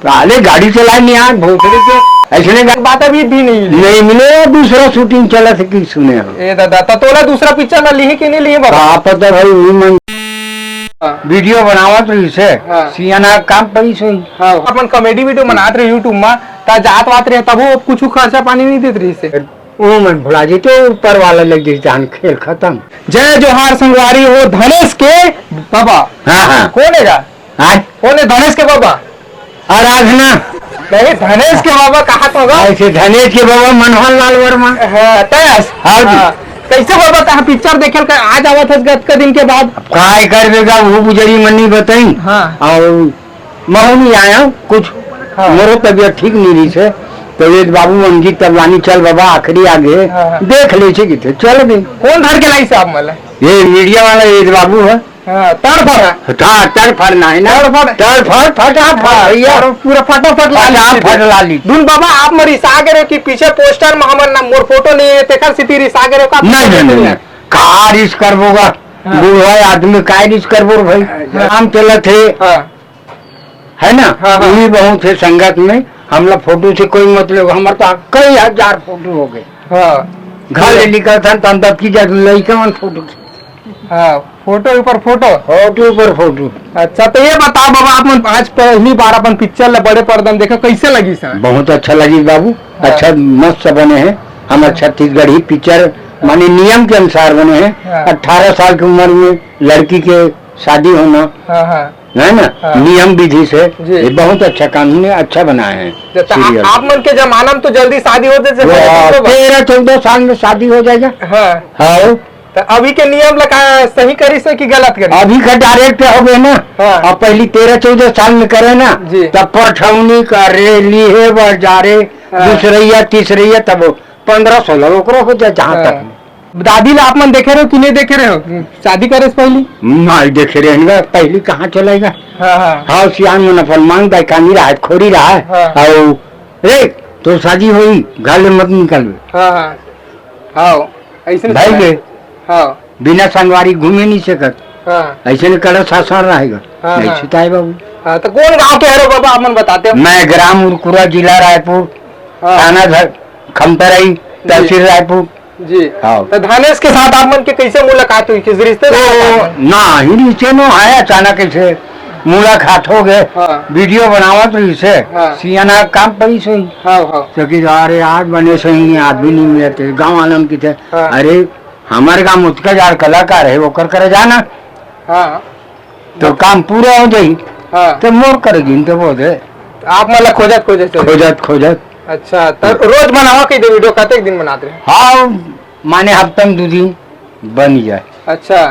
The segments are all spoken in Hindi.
पहले गाड़ी चलाए नहीं यार भोसड़ी के ऐसे बात अभी भी नहीं मिले। दूसरा शूटिंग चला थे कि सुने हो ए दादा तोला दूसरा पिक्चर में ली कि नहीं लिए बाबा? आप पता भाई मन वीडियो बनावा तो इसे सियाना काम पैसे अपन कॉमेडी वीडियो बनाते रहे यूट्यूब में ता जात वात रहे तब वो कुछ खर्चा पानी नहीं देते रही से वो मन भुला जी तो ऊपर वाला लग गई जान खेल खत्म। जय जोहार संगवारी हो धनेश के बाबा। हाँ कौन है कौन है धनेश के बाबा? आराधना नहीं धनेश के बाबा कहा तो होगा ऐसे धनेश के बाबा मनोहर लाल वर्मा। कैसे बाबा कहा पिक्चर देखे आज आवा था गत का दिन के बाद काय कर देगा वो गुजरी मनी बताई। और मैं नहीं आया कुछ मेरे तबियत ठीक नहीं रही से तबियत बाबू मंजी तबलानी चल बाबा आखिरी आगे देख ले चल भी कौन धर के लाई से आप मतलब ये मीडिया वाला ये बाबू है तड़फड़ नहीं ना तड़फड़ फटाफट पूरा फटाफट लाली दून बाबा आप मरी सागर कि पीछे पोस्टर में हमार नाम मोर फोटो नहीं है तेकर सिटी री सागर का नहीं का रिस करबोगा बूढ़ा आदमी का रिस करबो भाई काम चलत है ना वही बहुत है संगत में हम लोग फोटो से कोई मतलब हमारे तो कई हजार फोटो हो गए घर निकल था अंदर की लड़का फोटो फोटो ऊपर फोटो ऊपर फोटो। अच्छा तो ये बताओ बाबा आप आज पहली बार अपन पिक्चर बड़े पर्दम देखो कैसे लगी सर? बहुत अच्छा लगी बाबू अच्छा मस्त बने हैं हमारे छत्तीसगढ़ी पिक्चर माने नियम के अनुसार बने हैं। 18 साल की उम्र में लड़की के शादी होना है ना नियम विधि से ये बहुत अच्छा कानून है अच्छा बनाए हैं। आप मन के जमाना में तो जल्दी शादी होते 13-14 साल में शादी हो जाएगा। हाँ तो अभी के नियम लगा सही करी से कि गलत करी? अभी का डायरेक्ट हो गए ना और पहली 13-14 साल में करे ना तब परछौनी करे लिए बाजारे दूसरैया तीसरैया तब 15-16 ओकरो हो जाए जहाँ तक। दादी आप मन देखे रहे हो कि नहीं देखे रहे हो शादी करे से पहली? नहीं देखे रहे पहली कहाँ चलेगा। हाँ सियान में नफल मांग दाई कानी रहा है खोरी रहा है और रे तो शादी हुई घर मत निकल भाई बिना संगवारी घूमे नहीं सकत ऐसे कड़ा शासन रहेगा नहीं छिताए बाबू। तो कौन गाँव के है बाबा आप मन बताते हो? मैं ग्राम उरकुरा जिला रायपुर थाना खमतराई तहसील रायपुर जी। तो धनेश के साथ आप मन के कैसे मुलाकात हुई किस रिश्ते ना ही रिश्ते नो है अचानक ऐसे मुलाकात हो गए वीडियो बनावा तो इसे सियाना काम पड़ी सही क्योंकि अरे आज बने सही आदमी नहीं मिलते गाँव वालों की थे अरे हमारे गाँव मुझका जार कलाकार है वो कर जाना तो काम पूरा हो जाये तो मोर करेगी तो वो दे आप मतलब खोजत। अच्छा तो रोज बनावा कई दे वीडियो कते दिन बनाते हैं? हाँ माने हफ्ता में 2 दिन बन जाए। अच्छा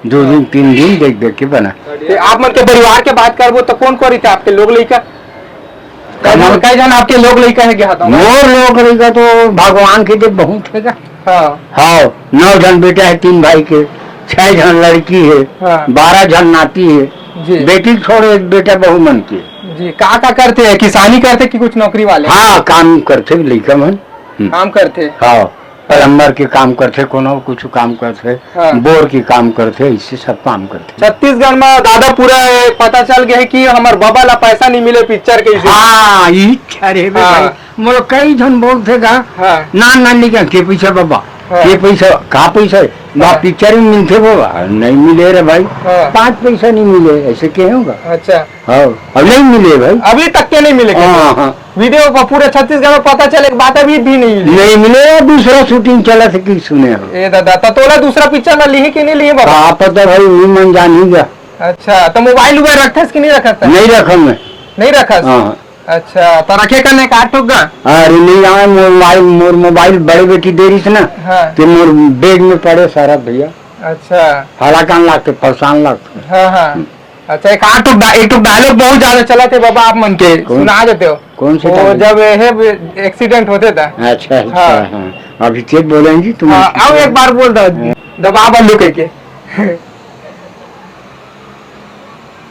2 दिन 3 दिन देख के बना। आप मन के परिवार के बात करबो तो कौन करी थे आपके लोग लड़का कई जन आपके लोग लड़का है क्या? मोर लोग लड़का तो भगवान के दे बहुत है। हाँ 9 जन बेटा है 3 भाई के 6 जन लड़की है 12 जन नाती है बेटी छोड़े एक बेटा बहु मन की जी। का करते हैं किसानी करते कि कुछ नौकरी वाले? हाँ काम करते लड़का मन काम करते हाँ प्लम्बर के काम करते कोनो कुछ काम करते बोर के काम करते इससे सब काम करते। छत्तीसगढ़ में दादा पूरा पता चल गया है कि हमारे बाबा ला पैसा नहीं मिले पिक्चर के हाँ अरे मोर कई जन बोलते ना लिखा के पैसा बाबा के पैसा कहा पैसा पिक्चर में मिलते बाबा नहीं मिले रे भाई 5 पैसा नहीं मिले ऐसे क्या होगा? अच्छा हाँ अब नहीं मिले भाई अभी तक के नहीं मिले। वीडियो को पूरे छत्तीसगढ़ में पता चले बात अभी भी नहीं मिले। दूसरा शूटिंग चला थे कि सुने हो ए दादा तोला दूसरा पिक्चर में ली कि नहीं लिए बाबा? आप पता भाई मन जान ही गया। अच्छा तो मोबाइल रखा कि नहीं रखा? नहीं रखा मैं नहीं रखा। अच्छा तो रखे करने काट होगा? अरे नहीं आए मोबाइल बड़े बेटी देरी से ना तो मोर बैग में पड़े सारा भैया। अच्छा हड़ाकान लागते परेशान लागते। अच्छा एक डायलॉग बहुत ज्यादा चला थे बाबा आप मन के सुना देते हो? कौन से? जब एक्सीडेंट होते था। अच्छा अभी तेज बोलेंगी तुम आओ एक बार बोल दो दबा बंदू के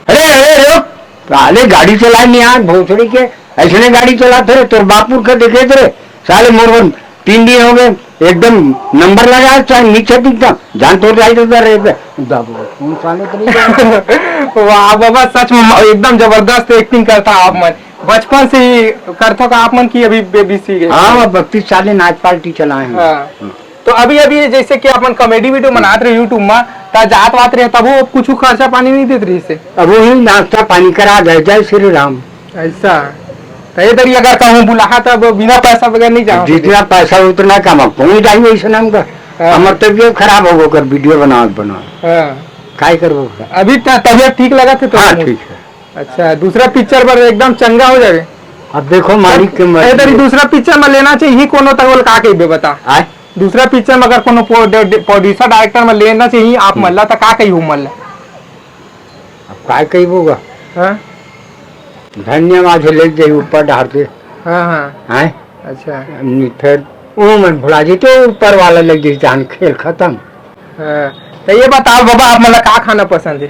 अरे पहले गाड़ी चलाए नहीं यार भोसड़ी के ऐसे गाड़ी चलाते रहे तो बापुर का देखे थे साले मोर 3 दिन हो गए एकदम नंबर लगा चाहे नीचे दिखता जान तो जाए तो कौन साले तरीके वाह बाबा, सच में एकदम जबरदस्त एक्टिंग करता आप मन। बचपन से ही करते का आप मन की अभी बेबी सी गए। हाँ 32 साल नाच पार्टी चलाए हैं। हाँ। तो अभी अभी जैसे कि अपन कॉमेडी वीडियो बनाते रहे यूट्यूब में, जात वात रहे तब वो कुछ खर्चा पानी नहीं देते रही से? अब वही नाश्ता पानी करा गए, जय श्री राम। ऐसा तो ये तरी अगर कहूँ बुलाहा तब बिना पैसा बगैर नहीं जाओ? जितना पैसा उतना कम पहुँच जाइए ऐसा नाम का। हमार तबियत खराब हो कर वीडियो बनाओ काय करबो। अभी तबियत ठीक लगा थे तो? हाँ ठीक है। अच्छा, दूसरा पिक्चर पर एकदम चंगा हो जाए। अब देखो मालिक के मर्जी। दूसरा पिक्चर में लेना चाहिए कोनो तक का कही बता? दूसरा पिक्चर में अगर कोनो प्रोड्यूसर डायरेक्टर में लेना चाहिए आप मल्ला तो का कही मल्ला? अब काय कही होगा। धन्यवाद ले जाइए ऊपर डालते। हाँ अच्छा, फिर वो मन भुला जीते ऊपर वाला लग जाए जान खेल खत्म। तो ये बताओ बाबा आप मतलब का खाना पसंद है?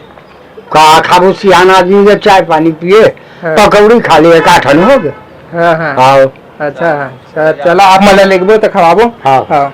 का खाबो सियान आदमी के चाय पानी पिए पकौड़ी खा लिए काठन हो गए। अच्छा चलो आप मतलब लेगबो तो खवाबो। हाँ।